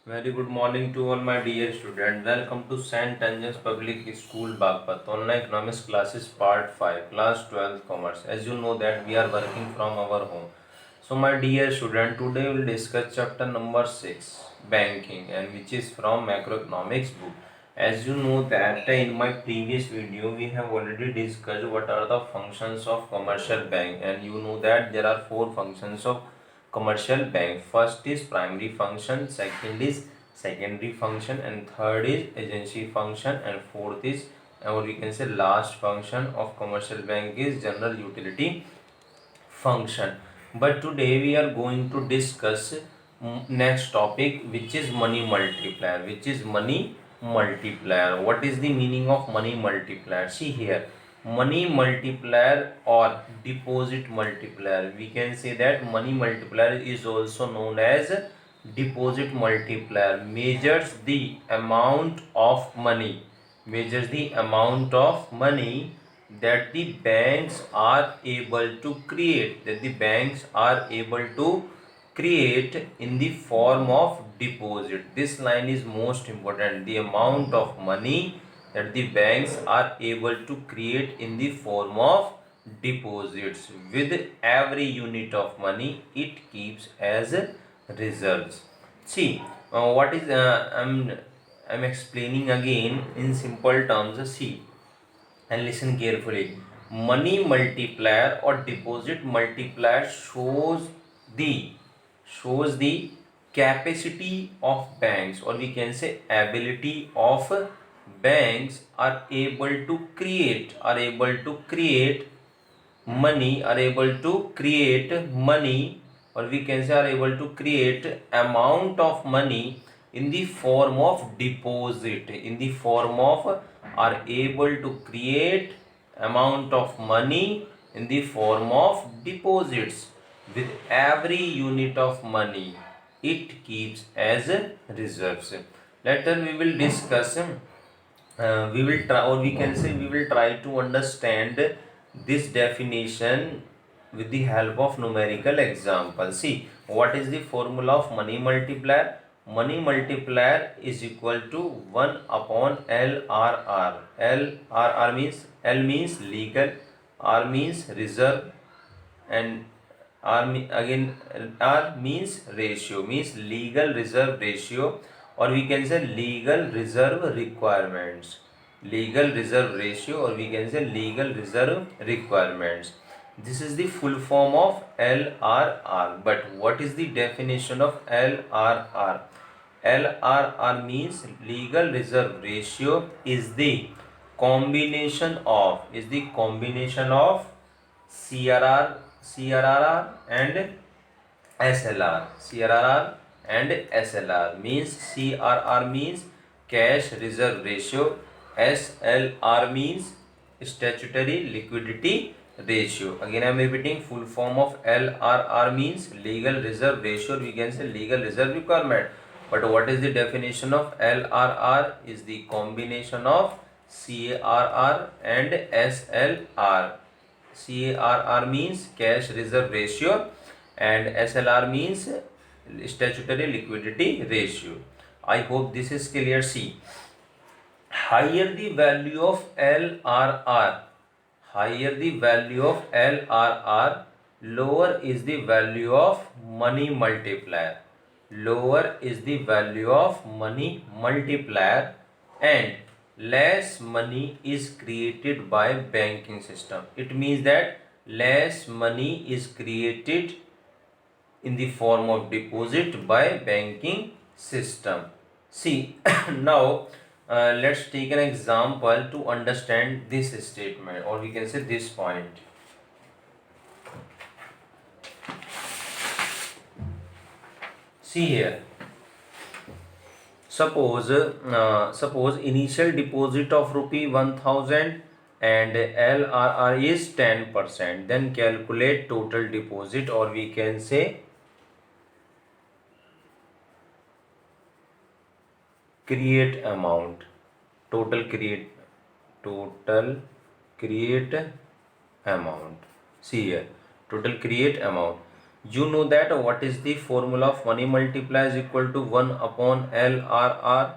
Very good morning to all my dear students. Welcome to St. Ange's Public School, Bagpat. Online Economics Classes Part 5, Class 12 Commerce. As you know that we are working from our home. So my dear student, today we will discuss chapter number 6, Banking, and which is from Macroeconomics book. As you know that in my previous video we have already discussed what are the functions of commercial bank, and you know that there are four functions of commercial bank. First is primary function, second is secondary function, and third is agency function, and fourth is, or we can say last function of commercial bank is general utility function. But today we are going to discuss next topic, which is money multiplier. What is the meaning of money multiplier? See here, money multiplier or deposit multiplier, we can say that money multiplier is also known as deposit multiplier. Measures the amount of money that the banks are able to create in the form of deposit. This line is most important. The amount of money that the banks are able to create in the form of deposits. With every unit of money, it keeps as reserves. See, what is I'm explaining again in simple terms. See and listen carefully. Money multiplier or deposit multiplier shows the capacity of banks, or we can say ability of banks are able to create money, or we can say are able to create amount of money in the form of deposit. Are able to create amount of money in the form of deposits. With every unit of money, it keeps as reserves. Later we will discuss, we will try, or we can say we will try to understand this definition with the help of numerical example. See, what is the formula of money multiplier? Money multiplier is equal to 1 upon LRR. LRR means, L means legal, R means reserve, and R means ratio, means legal reserve ratio, or we can say legal reserve requirements. Legal reserve ratio, or we can say legal reserve requirements. This is the full form of LRR. But what is the definition of LRR? LRR means legal reserve ratio is the combination of CRR and SLR. CRR and SLR means, CRR means cash reserve ratio, SLR means statutory liquidity ratio. Again I am repeating, full form of LRR means legal reserve ratio, we can say legal reserve requirement. But what is the definition of LRR? Is the combination of CRR and SLR. CRR means cash reserve ratio and SLR means statutory liquidity ratio. I hope this is clear. See, higher the value of LRR, lower is the value of money multiplier. And less money is created by banking system. It means that less money is created in the form of deposit by banking system. See, now let's take an example to understand this statement, or we can say this point. See here, suppose initial deposit of rupee 1000 and LRR is 10%. Then calculate total deposit, or we can say create amount. Total create amount. See here, total create amount. You know that what is the formula of money multiplier is equal to 1 upon LRR,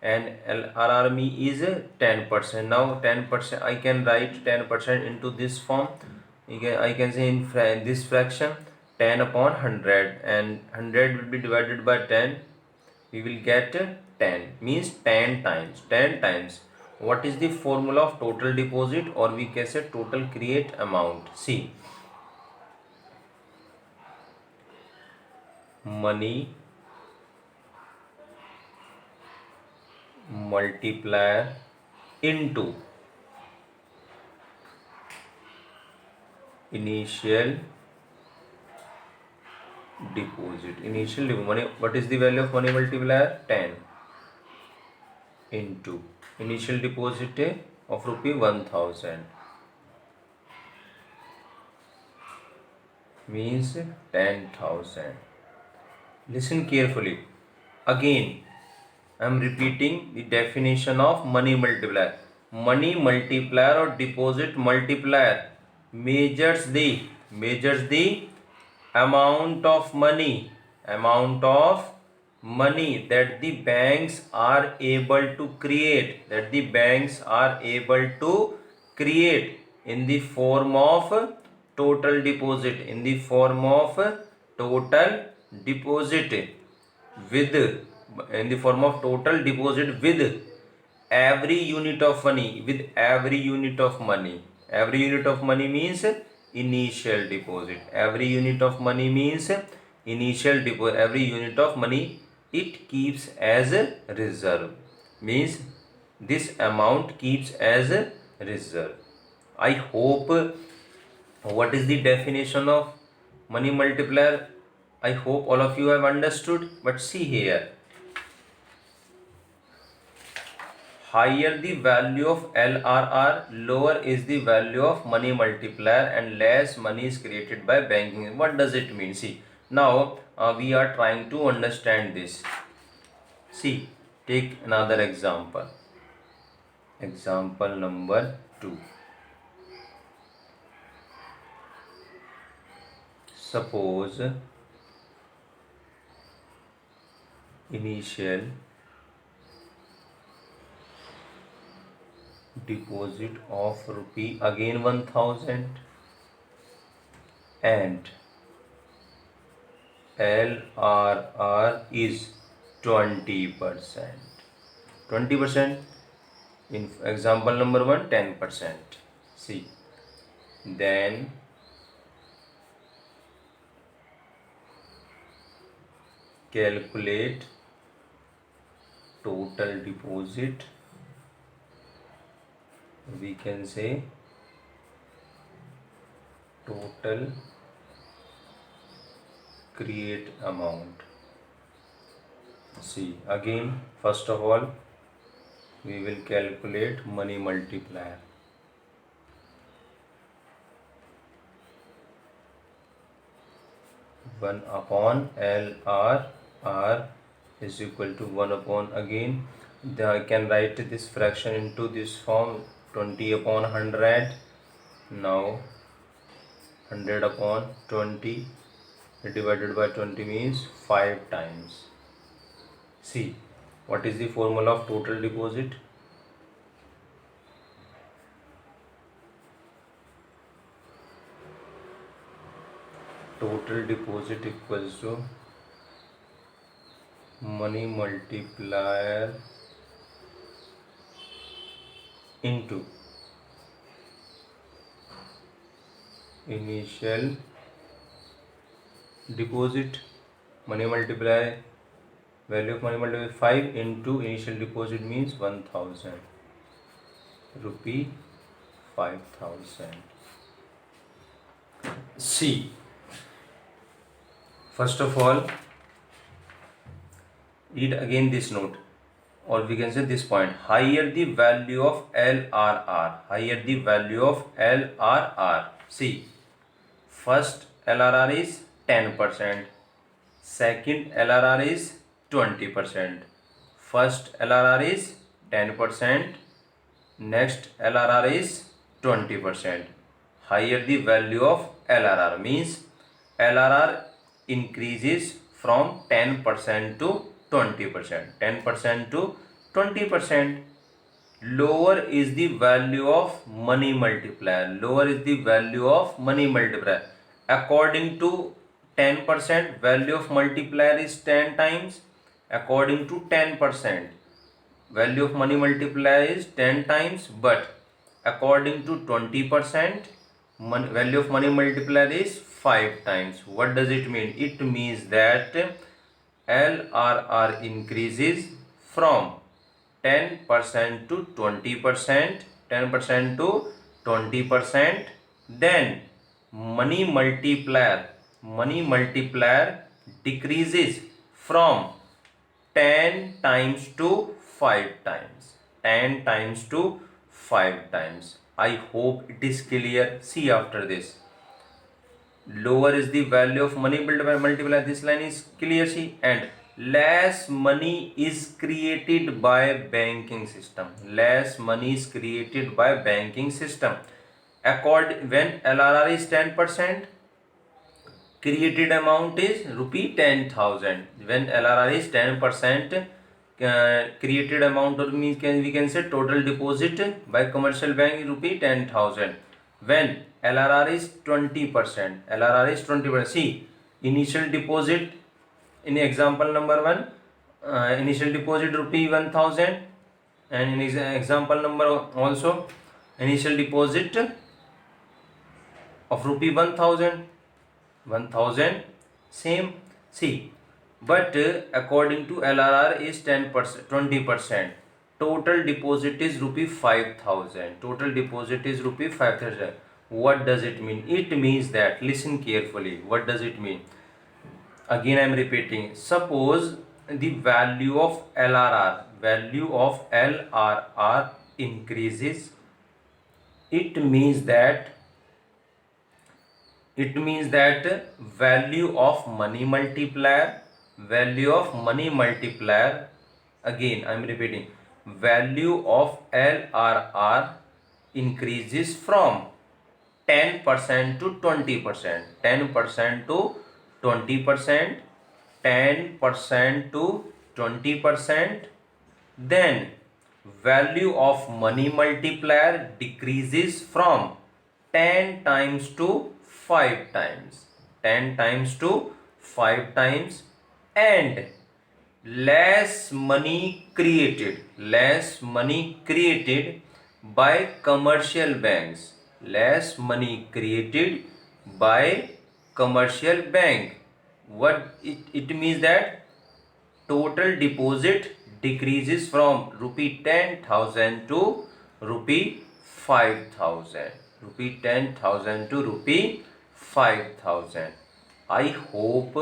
and LRR me is 10%. Now 10%, I can write 10% into this form. I can say in this fraction 10 upon 100, and 100 will be divided by 10. We will get 10, means 10 times. 10 times. What is the formula of total deposit, or we can say total create amount? See, money multiplier into initial deposit. Money, what is the value of money multiplier? 10 into initial deposit of rupee 1000, means 10,000. Listen carefully. Again, I am repeating the definition of money multiplier. Money multiplier or deposit multiplier measures the amount of money that the banks are able to create in the form of total deposit, with with every unit of money. Every unit of money means initial deposit. Every unit of money means initial deposit. Every unit of money it keeps as a reserve, means this amount keeps as a reserve. I hope what is the definition of money multiplier, I hope all of you have understood. But see here, higher the value of LRR, lower is the value of money multiplier, and less money is created by banking. What does it mean? See, now we are trying to understand this. See, take another example. Example number 2. Suppose initial deposit of rupee again 1000 and LRR is 20%. 20%. In example number 1, 10%. See, then calculate total deposit. We can say total create amount. See, again, first of all, we will calculate money multiplier. One upon LRR is equal to 1 upon, again, then I can write this fraction into this form, 20 upon 100. Now 100 upon 20 divided by 20 means 5 times. See, what is the formula of total deposit? Total deposit equals to money multiplier into initial deposit. Money multiplier, value of money multiplier 5 into initial deposit means 1000 rupee, 5000. See, first of all, read again this note, or we can say this point. Higher the value of LRR. See, first LRR is 10%, second LRR is 20%. First LRR is 10%, next LRR is 20%. Higher the value of LRR means LRR increases from 10% to 20%. 10% to 20%. Lower is the value of money multiplier. Lower is the value of money multiplier. According to 10%, value of multiplier is 10 times. According to 10%, value of money multiplier is 10 times, but according to 20%, value of money multiplier is 5 times. What does it mean? It means that LRR increases from 10% to 20%, 10% to 20%. Then money multiplier decreases from 10 times to 5 times. 10 times to 5 times. I hope it is clear. See after this. Lower is the value of money multiplier. This line is clear. See, and less money is created by banking system. Less money is created by banking system. When LRR is 10%, created amount is rupee 10,000. When LRR is 10%, created amount, or means we can say total deposit by commercial bank is rupee 10,000. When LRR is 20%, LRR is 20%. See, initial deposit in example number 1, initial deposit rupee 1,000, and in example number also initial deposit of rupee 1,000 same. See, but according to LRR is 10%, 20%. Total deposit is rupee 5,000. Total deposit is rupee 5,000. What does it mean? It means that, listen carefully, what does it mean? Again I am repeating. Suppose the value of LRR increases. It means that value of money multiplier, again I am repeating, value of LRR increases from 10% to 20%, 10% to 20%, 10% to 20%. Then value of money multiplier decreases from 10 times to 5 times, 10 times to 5 times. And less money created by commercial banks, less money created by commercial bank. What it means that total deposit decreases from rupee 10,000 to rupee 5,000, rupee 10,000 to rupee 5,000. I hope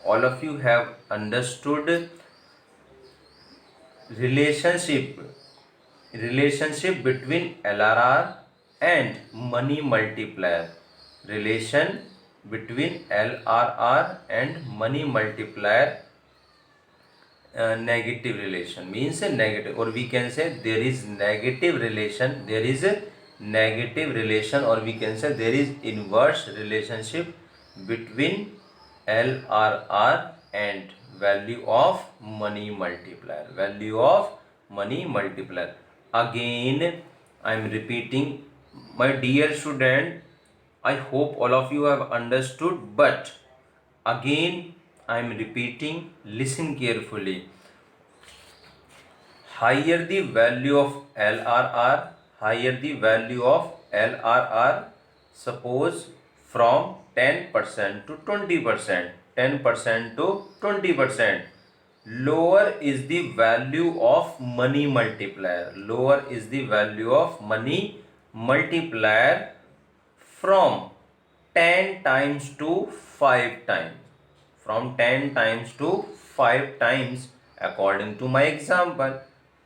all of you have understood relationship between LRR and money multiplier. Relation between LRR and money multiplier, negative relation, means a negative, or we can say there is negative relation, or we can say there is inverse relationship between LRR and value of money multiplier, Again I am repeating, my dear student, I hope all of you have understood, but again I am repeating, listen carefully. Higher the value of LRR, suppose from 10% to 20%, 10% to 20%. Lower is the value of money multiplier, from 10 times to 5 times, according to my example,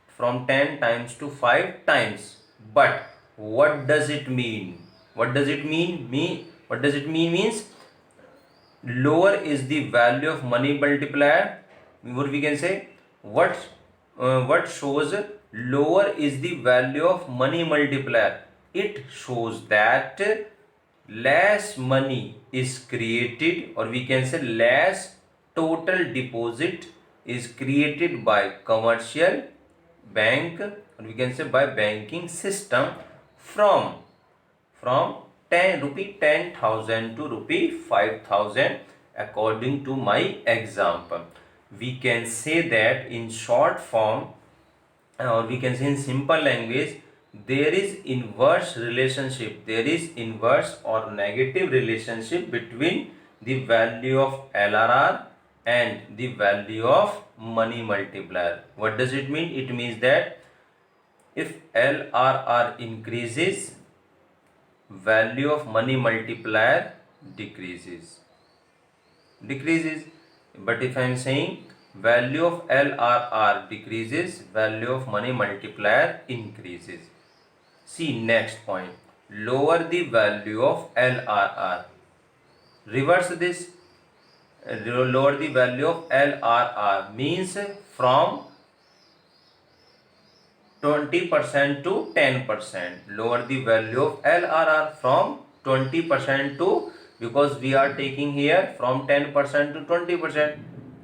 from 10 times to 5 times. But what does it mean? Means lower is the value of money multiplier, or we can say what shows lower is the value of money multiplier. It shows that less money is created, or we can say less total deposit is created by commercial bank, or we can say by banking system from 10,000 to rupee 5,000 according to my example. We can say that in short form, or we can say in simple language, there is inverse relationship, there is inverse or negative relationship between the value of LRR and the value of money multiplier. What does it mean? It means that if LRR increases, value of money multiplier decreases. But if I am saying value of LRR decreases, value of money multiplier increases. See next point, lower the value of LRR. Reverse this, lower the value of LRR means from 20% to 10%. Lower the value of LRR from 20% to, because we are taking here from 10% to 20%.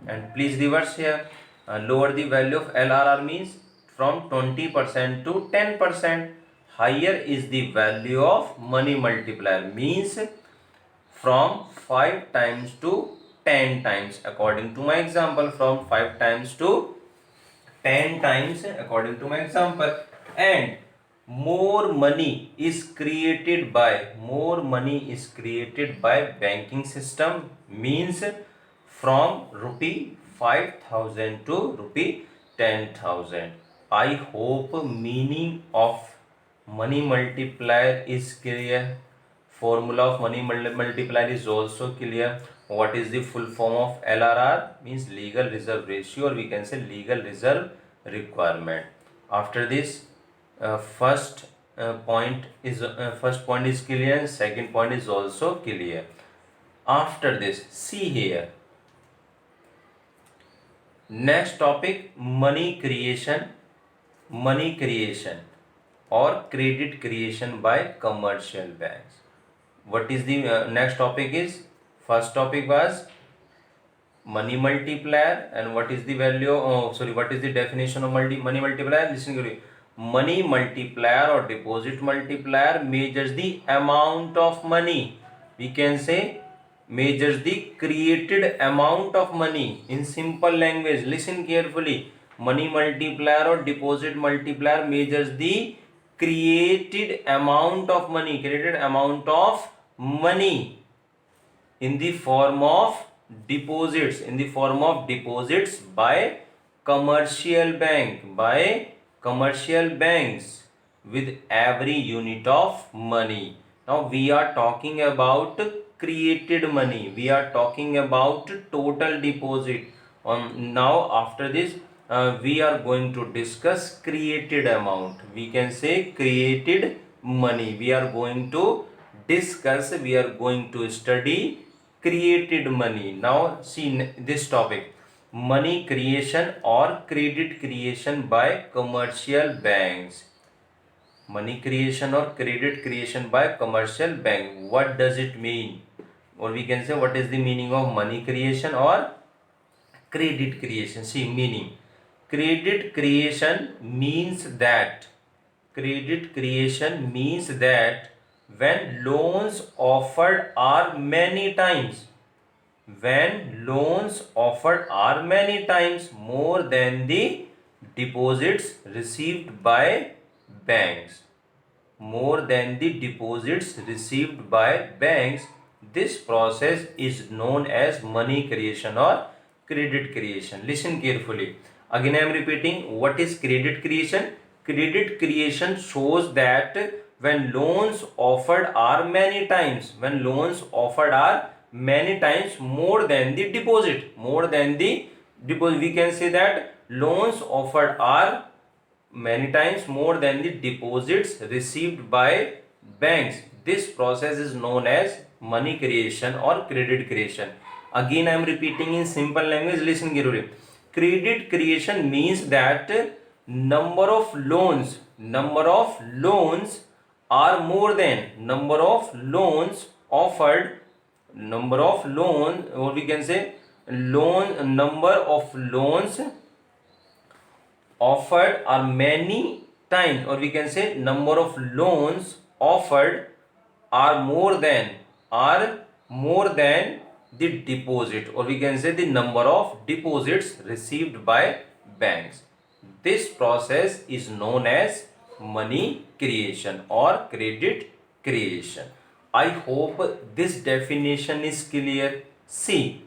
And please reverse here, lower the value of LRR means from 20% to 10%. Higher is the value of money multiplier means from 5 times to 10 times according to my example, from 5 times to 10 times according to my example. And more money is created by banking system means from rupee 5,000 to rupee 10,000. I hope meaning of money multiplier is clear. Formula of money multiplier is also clear. What is the full form of LRR? Means legal reserve ratio, or we can say legal reserve requirement. After this, first point is clear, second point is also clear. After this, see here, next topic, money creation or credit creation by commercial banks. What is the next topic is, first topic was money multiplier, and what is the value, what is the definition of money multiplier? Listen carefully. Money multiplier or deposit multiplier measures the amount of money, we can say measures the created amount of money. In simple language, listen carefully, money multiplier or deposit multiplier measures the created amount of money in the form of deposits, by commercial banks with every unit of money. Now we are talking about created money, we are talking about total deposit. Now after this, we are going to discuss created amount, we can say created money. We are going to study created money. Now see this topic, money creation or credit creation by commercial banks. Money creation or credit creation by commercial bank, what does it mean? Or we can say, what is the meaning of money creation or credit creation? See meaning, credit creation means that when loans offered are many times more than the deposits received by banks, this process is known as money creation or credit creation. Listen carefully. Again I am repeating, what is credit creation? Credit creation shows that when loans offered are many times more than the deposit, we can say that loans offered are many times more than the deposits received by banks. This process is known as money creation or credit creation. Again I am repeating in simple language, listen carefully. Credit creation means that number of loans are more than number of loans offered, number of loan, or we can say loan, number of loans offered are many times, or we can say number of loans offered are more than the deposit, or we can say the number of deposits received by banks. This process is known as money creation or credit creation. I hope this definition is clear. See,